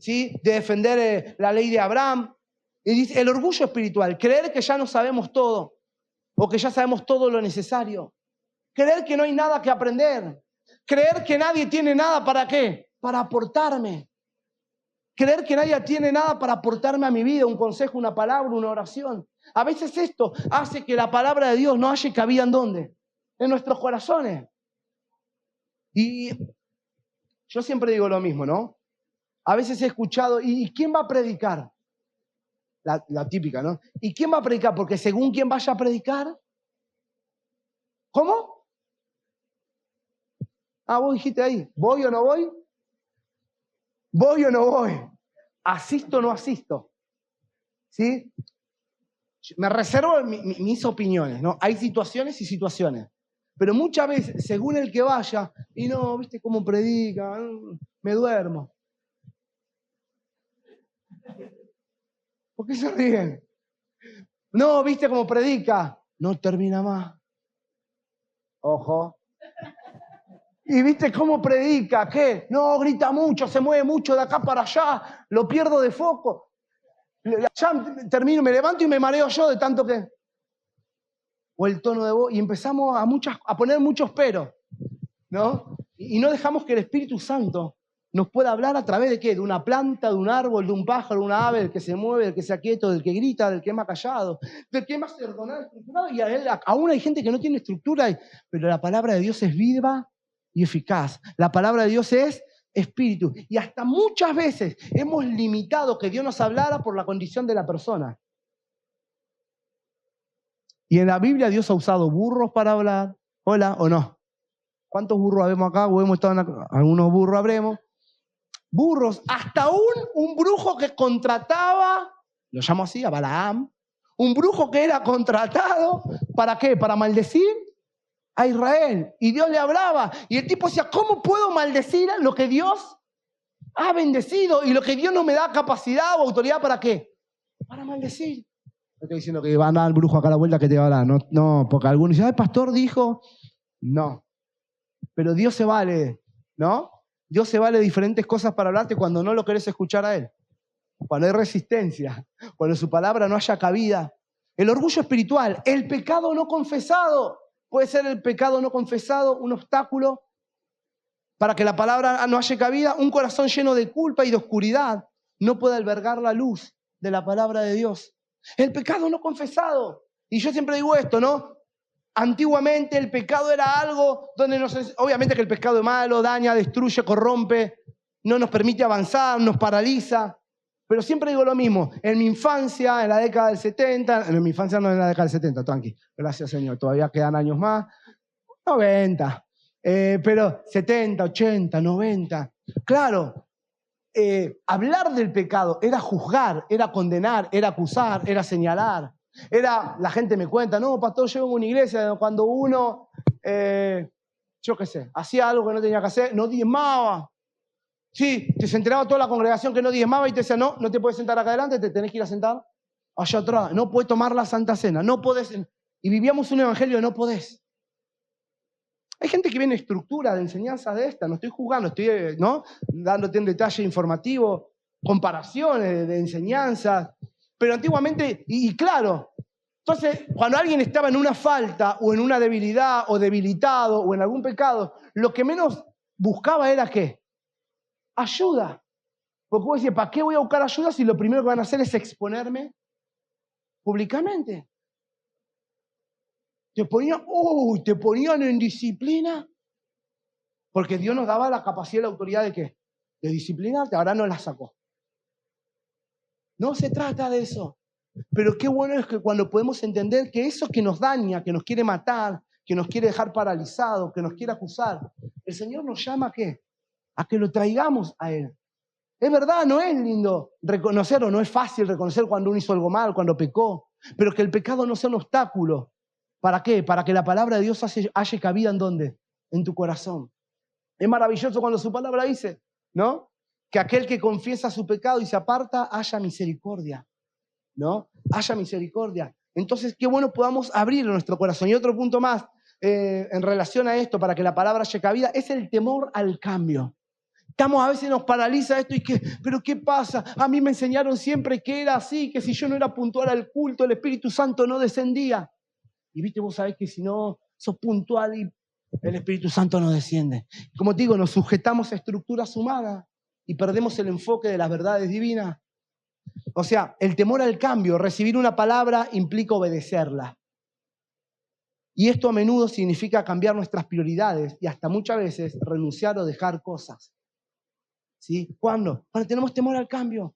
¿sí?, de defender la ley de Abraham. Y dice, el orgullo espiritual, creer que ya no sabemos todo o que ya sabemos todo lo necesario. Creer que no hay nada que aprender. Creer que nadie tiene nada ¿para qué? Para aportarme. Creer que nadie tiene nada para aportarme a mi vida, un consejo, una palabra, una oración. A veces esto hace que la palabra de Dios no halle cabida ¿en dónde? En nuestros corazones. Y yo siempre digo lo mismo, ¿no? A veces he escuchado, ¿y quién va a predicar? La típica, ¿no? ¿Y quién va a predicar? Porque según quién vaya a predicar. ¿Cómo? Vos dijiste ahí, ¿voy o no voy? ¿Voy o no voy? ¿Asisto o no asisto? ¿Sí? Me reservo mis opiniones, ¿no? Hay situaciones y situaciones. Pero muchas veces, según el que vaya, y no, ¿viste cómo predica? Me duermo. ¿Por qué se ríen? No, ¿viste cómo predica? No termina más. Ojo. Y viste cómo predica, ¿qué? No, grita mucho, se mueve mucho de acá para allá, lo pierdo de foco. Ya termino, me levanto y me mareo yo de tanto que... O el tono de voz, y empezamos a poner muchos peros, ¿no? Y no dejamos que el Espíritu Santo nos pueda hablar a través de ¿qué? De una planta, de un árbol, de un pájaro, de una ave, del que se mueve, del que se quieto, del que grita, del que es más callado, del que es más ordenado, estructurado. Y aún hay gente que no tiene estructura, pero la palabra de Dios es viva y eficaz. La palabra de Dios es espíritu. Y hasta muchas veces hemos limitado que Dios nos hablara por la condición de la persona. Y en la Biblia Dios ha usado burros para hablar. ¿Hola o no? ¿Cuántos burros habemos acá? ¿O hemos estado en acá? Algunos burros habremos. Burros, hasta un brujo que contrataba, lo llamo así, a Balaam, un brujo que era contratado, ¿para qué? Para maldecir a Israel. Y Dios le hablaba. Y el tipo decía, ¿cómo puedo maldecir lo que Dios ha bendecido? Y lo que Dios no me da capacidad o autoridad, ¿para qué? Para maldecir. No estoy diciendo que va a andar el brujo acá a la vuelta que te va a hablar. No, no, porque algunos dicen, el pastor dijo, no. Pero Dios se vale, ¿no? Dios se vale diferentes cosas para hablarte cuando no lo querés escuchar a Él. Cuando hay resistencia, cuando su palabra no haya cabida. El orgullo espiritual, el pecado no confesado. Puede ser el pecado no confesado un obstáculo para que la palabra no haya cabida. Un corazón lleno de culpa y de oscuridad no puede albergar la luz de la palabra de Dios. El pecado no confesado. Y yo siempre digo esto, ¿no? Antiguamente el pecado era algo donde obviamente que el pecado es malo, daña, destruye, corrompe, no nos permite avanzar, nos paraliza. Pero siempre digo lo mismo. En mi infancia, en la década del 70, en mi infancia no en la década del 70, tranqui, gracias Señor, todavía quedan años más, 90, pero 70, 80, 90. Claro, hablar del pecado era juzgar, era condenar, era acusar, era señalar. La gente me cuenta, no, pastor, yo vengo a una iglesia cuando uno, yo qué sé, hacía algo que no tenía que hacer, no diezmaba. Sí, se enteraba toda la congregación que no diezmaba y te decía, no, no te puedes sentar acá adelante, te tenés que ir a sentar allá atrás, no puedes tomar la Santa Cena, no podés. Y vivíamos un evangelio de no podés. Hay gente que viene estructura de enseñanzas de esta, no estoy jugando, estoy ¿no? dándote un detalle informativo, comparaciones de enseñanzas, pero antiguamente, y claro, entonces cuando alguien estaba en una falta o en una debilidad o debilitado o en algún pecado, lo que menos buscaba era ¿qué? Ayuda. Porque vos decís, ¿para qué voy a buscar ayuda si lo primero que van a hacer es exponerme públicamente? Te ponían en disciplina. Porque Dios nos daba la capacidad y la autoridad de ¿qué? De disciplinarte, ahora no la sacó. No se trata de eso. Pero qué bueno es que cuando podemos entender que eso que nos daña, que nos quiere matar, que nos quiere dejar paralizados, que nos quiere acusar, el Señor nos llama ¿a qué? A que lo traigamos a Él. Es verdad, no es lindo reconocer o no es fácil reconocer cuando uno hizo algo mal, cuando pecó, pero que el pecado no sea un obstáculo. ¿Para qué? Para que la palabra de Dios haya cabida ¿en dónde? En tu corazón. Es maravilloso cuando su palabra dice, ¿no? Que aquel que confiesa su pecado y se aparta, haya misericordia, ¿no? Haya misericordia. Entonces, qué bueno podamos abrir nuestro corazón. Y otro punto más, en relación a esto, para que la palabra haya cabida, es el temor al cambio. A veces nos paraliza esto y pero ¿qué pasa? A mí me enseñaron siempre que era así, que si yo no era puntual al culto, el Espíritu Santo no descendía. Y viste, vos sabés que si no sos puntual y el Espíritu Santo no desciende. Como te digo, nos sujetamos a estructuras humanas y perdemos el enfoque de las verdades divinas. O sea, el temor al cambio, recibir una palabra implica obedecerla. Y esto a menudo significa cambiar nuestras prioridades y hasta muchas veces renunciar o dejar cosas. ¿Sí? ¿Cuándo? Cuando tenemos temor al cambio,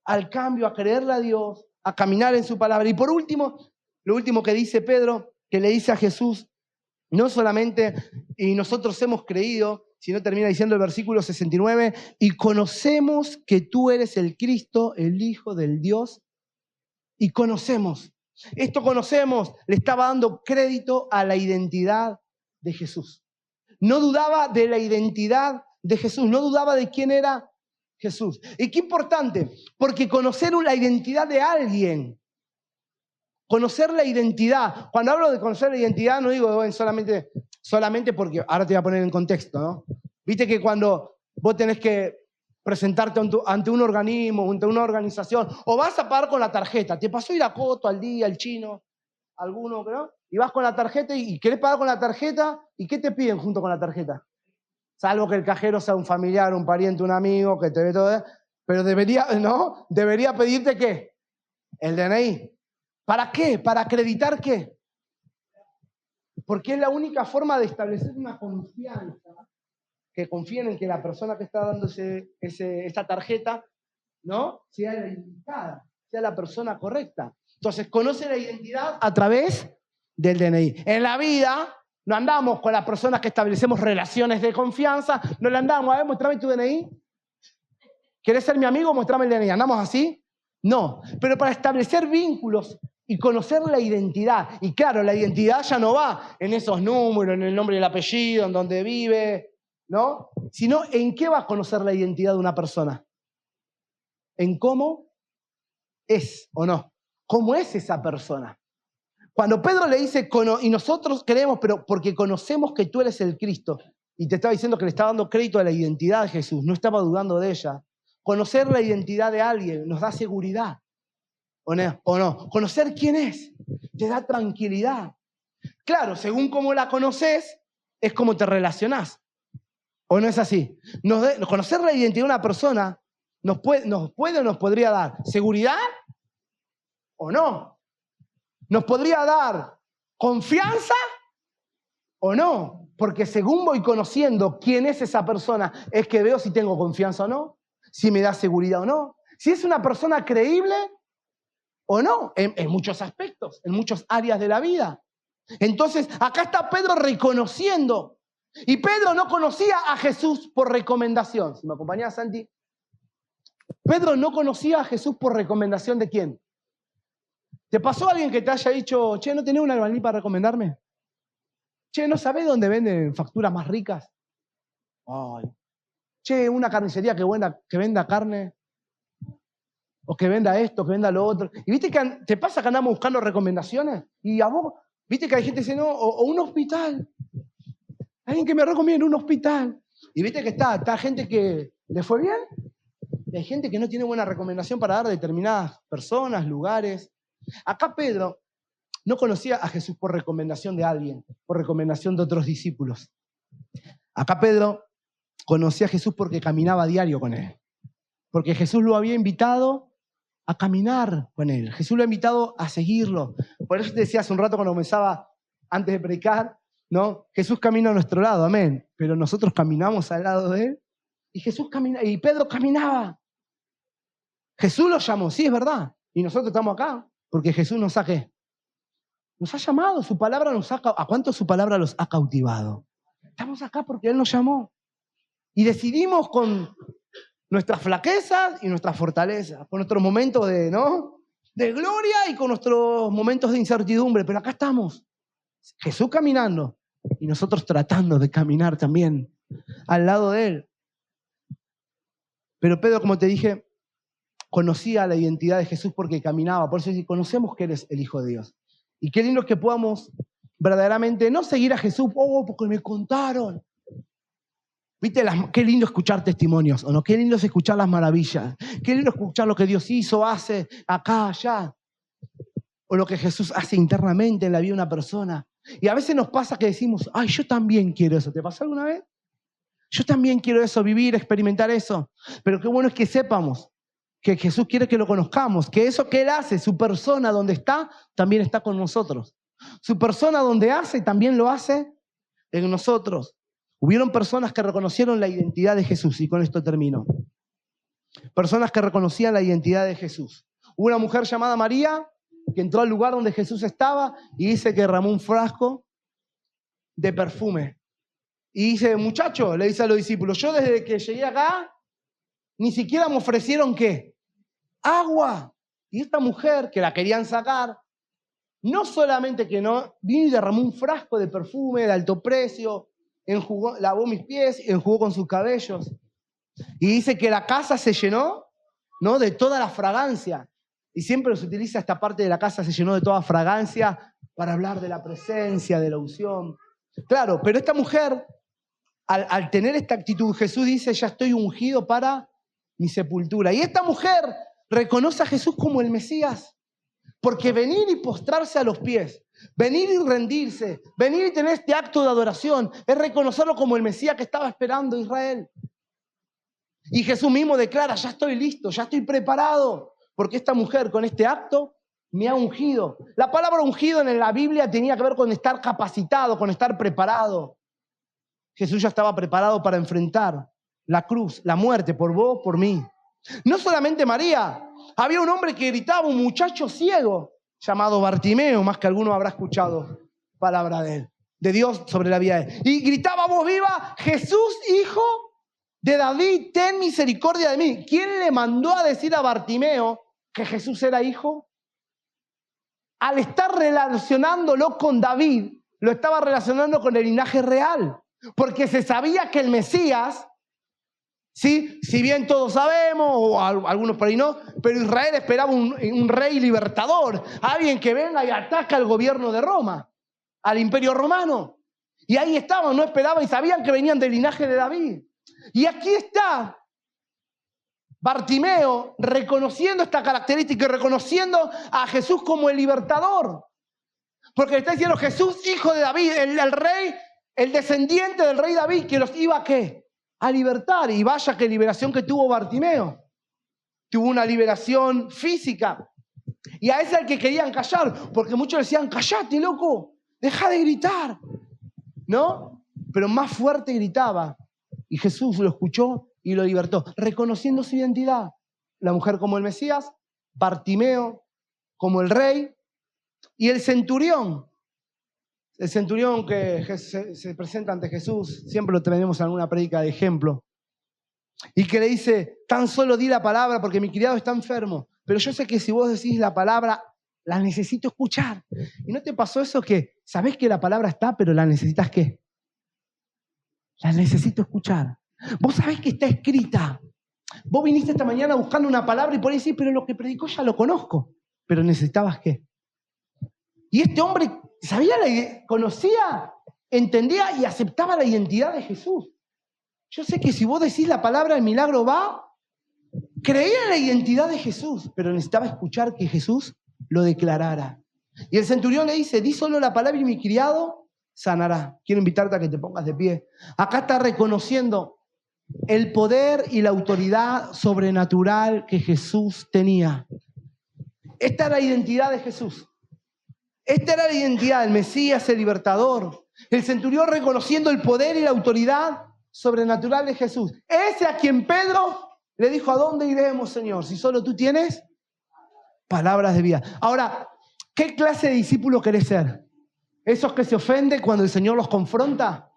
a creerle a Dios, a caminar en su palabra. Y por último, lo último que dice Pedro, que le dice a Jesús, no solamente, y nosotros hemos creído, sino termina diciendo el versículo 69, y conocemos que tú eres el Cristo, el Hijo del Dios, y conocemos. Esto conocemos, le estaba dando crédito a la identidad de Jesús. No dudaba de la identidad de Jesús, no dudaba de quién era Jesús. Y qué importante, porque conocer la identidad de alguien Conocer la identidad. Cuando hablo de conocer la identidad, no digo bueno, solamente porque, ahora te voy a poner en contexto, ¿no? Viste que cuando vos tenés que presentarte ante un organismo, ante una organización, o vas a pagar con la tarjeta, te pasó ir a Coto, al Día, al Chino, alguno, ¿no? Y vas con la tarjeta y querés pagar con la tarjeta, ¿y qué te piden junto con la tarjeta? Salvo que el cajero sea un familiar, un pariente, un amigo, que te ve todo, pero debería, ¿no? Debería pedirte ¿qué? El DNI. ¿Para qué? ¿Para acreditar qué? Porque es la única forma de establecer una confianza, que confíen en que la persona que está dando esa tarjeta, ¿no? Sea la indicada, sea la persona correcta. Entonces, conoce la identidad a través del DNI. En la vida, no andamos con las personas que establecemos relaciones de confianza, no le andamos, a ver, muéstrame tu DNI. ¿Querés ser mi amigo? Muéstrame el DNI. ¿Andamos así? No. Pero para establecer vínculos y conocer la identidad. Y claro, la identidad ya no va en esos números, en el nombre y el apellido, en dónde vive, ¿no? Sino en qué va a conocer la identidad de una persona. En cómo es o no. ¿Cómo es esa persona? Cuando Pedro le dice, y nosotros creemos, pero porque conocemos que tú eres el Cristo, y te estaba diciendo que le estaba dando crédito a la identidad de Jesús, no estaba dudando de ella. Conocer la identidad de alguien nos da seguridad, ¿o no? Conocer quién es te da tranquilidad. Claro, según cómo la conoces, es como te relacionás. ¿O no es así? Conocer la identidad de una persona nos puede o nos podría dar seguridad o no. Nos podría dar confianza o no. Porque según voy conociendo quién es esa persona, es que veo si tengo confianza o no, si me da seguridad o no, si es una persona creíble o no, en muchos aspectos, en muchas áreas de la vida. Entonces, acá está Pedro reconociendo. Y Pedro no conocía a Jesús por recomendación. Si me acompañás, Santi. Pedro no conocía a Jesús por recomendación ¿de quién? ¿Te pasó alguien que te haya dicho, che, ¿no tenés un albañil para recomendarme? Che, ¿no sabés dónde venden facturas más ricas? Ay. Che, una carnicería que venda carne. O que venda esto, que venda lo otro. Y viste que te pasa que andamos buscando recomendaciones. Y a vos, viste que hay gente que dice, no, o un hospital. Alguien que me recomiende un hospital. Y viste que está gente que le fue bien. Y hay gente que no tiene buena recomendación para dar a determinadas personas, lugares. Acá Pedro no conocía a Jesús por recomendación de alguien, por recomendación de otros discípulos. Acá Pedro conocía a Jesús porque caminaba a diario con él. Porque Jesús lo había invitado a caminar con él. Jesús lo ha invitado a seguirlo. Por eso te decía hace un rato cuando comenzaba, antes de predicar, ¿no? Jesús camina a nuestro lado, amén. Pero nosotros caminamos al lado de él. Y Pedro caminaba. Jesús lo llamó, sí, es verdad. Y nosotros estamos acá porque Jesús nos ha ¿qué? Nos ha llamado, su palabra ¿a cuánto su palabra los ha cautivado? Estamos acá porque Él nos llamó. Y decidimos con nuestras flaquezas y nuestras fortalezas, con nuestros momentos de gloria y con nuestros momentos de incertidumbre, pero acá estamos. Jesús caminando y nosotros tratando de caminar también al lado de Él. Pero Pedro, como te dije, conocía la identidad de Jesús porque caminaba. Por eso conocemos que Él es el Hijo de Dios. Y qué lindo que podamos verdaderamente no seguir a Jesús, porque me contaron. ¿Viste? Qué lindo escuchar testimonios, ¿o no? Qué lindo es escuchar las maravillas. Qué lindo escuchar lo que Dios hizo, hace, acá, allá. O lo que Jesús hace internamente en la vida de una persona. Y a veces nos pasa que decimos, ay, yo también quiero eso. ¿Te pasó alguna vez? Yo también quiero eso, vivir, experimentar eso. Pero qué bueno es que sepamos que Jesús quiere que lo conozcamos, que eso que Él hace, su persona donde está, también está con nosotros. Su persona donde hace, también lo hace en nosotros. Hubieron personas que reconocieron la identidad de Jesús, y con esto termino. Personas que reconocían la identidad de Jesús. Hubo una mujer llamada María que entró al lugar donde Jesús estaba y dice que derramó un frasco de perfume. Y dice, muchacho, le dice a los discípulos, yo desde que llegué acá, ni siquiera me ofrecieron ¿qué? Agua. Y esta mujer que la querían sacar, no solamente que no, vino y derramó un frasco de perfume de alto precio, lavó mis pies, enjugó con sus cabellos. Y dice que la casa se llenó, ¿no? De toda la fragancia. Y siempre se utiliza esta parte de la casa, se llenó de toda fragancia para hablar de la presencia, de la unción. Claro, pero esta mujer, al tener esta actitud, Jesús dice, ya estoy ungido para mi sepultura. Y esta mujer reconoce a Jesús como el Mesías, porque venir y postrarse a los pies, venir y rendirse, venir y tener este acto de adoración, es reconocerlo como el Mesías que estaba esperando Israel. Y Jesús mismo declara, ya estoy listo, ya estoy preparado, porque esta mujer con este acto me ha ungido. La palabra ungido en la Biblia tenía que ver con estar capacitado, con estar preparado. Jesús ya estaba preparado para enfrentar la cruz, la muerte, por vos, por mí. No solamente María, había un hombre que gritaba, un muchacho ciego, llamado Bartimeo, más que alguno habrá escuchado palabra de él, de Dios sobre la vida de él. Y gritaba a voz viva, Jesús, hijo de David, ten misericordia de mí. ¿Quién le mandó a decir a Bartimeo que Jesús era hijo? Al estar relacionándolo con David, lo estaba relacionando con el linaje real, porque se sabía que el Mesías, ¿sí? Si bien todos sabemos, o algunos por ahí no, pero Israel esperaba un rey libertador, alguien que venga y ataque al gobierno de Roma, al imperio romano. Y ahí estaban, no esperaban y sabían que venían del linaje de David. Y aquí está Bartimeo reconociendo esta característica y reconociendo a Jesús como el libertador. Porque le está diciendo Jesús, hijo de David, el rey, el descendiente del rey David, que los iba a ¿qué? A libertar. Y vaya que liberación que tuvo Bartimeo. Tuvo una liberación física. Y a ese al que querían callar, porque muchos decían, callate, loco, deja de gritar. ¿No? Pero más fuerte gritaba. Y Jesús lo escuchó y lo libertó, reconociendo su identidad. La mujer como el Mesías, Bartimeo como el rey, y el centurión que se presenta ante Jesús, siempre lo tenemos en alguna prédica de ejemplo, y que le dice, tan solo di la palabra porque mi criado está enfermo, pero yo sé que si vos decís la palabra, la necesito escuchar. ¿Y no te pasó eso que sabés que la palabra está, pero la necesitas qué? La necesito escuchar. Vos sabés que está escrita. Vos viniste esta mañana buscando una palabra y por ahí decís, pero lo que predicó ya lo conozco. Pero necesitabas qué. Y este hombre sabía, conocía, entendía y aceptaba la identidad de Jesús. Yo sé que si vos decís la palabra, el milagro va. Creía en la identidad de Jesús, pero necesitaba escuchar que Jesús lo declarara. Y el centurión le dice, di solo la palabra y mi criado sanará. Quiero invitarte a que te pongas de pie. Acá está reconociendo el poder y la autoridad sobrenatural que Jesús tenía. Esta era la identidad de Jesús. Esta era la identidad del Mesías, el libertador. El centurión reconociendo el poder y la autoridad sobrenatural de Jesús. Ese a quien Pedro le dijo, ¿a dónde iremos, Señor? Si solo tú tienes palabras de vida. Ahora, ¿qué clase de discípulo querés ser? ¿Esos que se ofenden cuando el Señor los confronta?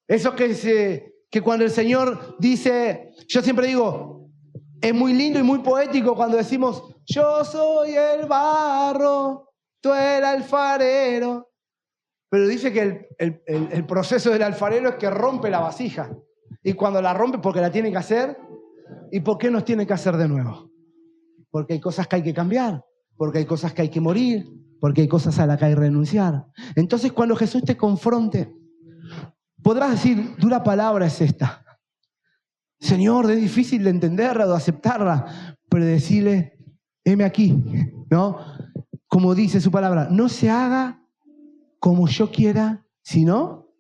¿Esos que cuando el Señor dice, yo siempre digo, es muy lindo y muy poético cuando decimos, yo soy el barro, tú el alfarero. Pero dice que el proceso del alfarero es que rompe la vasija. Y cuando la rompe, porque la tiene que hacer. ¿Y por qué nos tiene que hacer de nuevo? Porque hay cosas que hay que cambiar, porque hay cosas que hay que morir, porque hay cosas a las que hay que renunciar. Entonces, cuando Jesús te confronte, podrás decir, dura palabra es esta. Señor, es difícil de entenderla, de aceptarla, pero decirle, heme aquí, ¿no? Como dice su palabra, no se haga como yo quiera, sino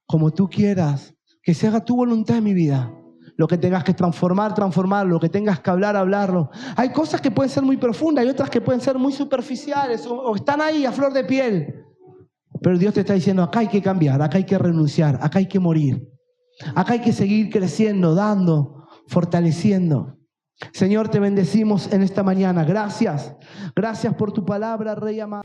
como tú quieras. Que se haga tu voluntad en mi vida. Lo que tengas que transformar, transformarlo. Lo que tengas que hablar, hablarlo. Hay cosas que pueden ser muy profundas y otras que pueden ser muy superficiales o están ahí a flor de piel. Pero Dios te está diciendo, acá hay que cambiar, acá hay que renunciar, acá hay que morir. Acá hay que seguir creciendo, dando, fortaleciendo. Señor, te bendecimos en esta mañana. Gracias. Gracias por tu palabra, Rey amado.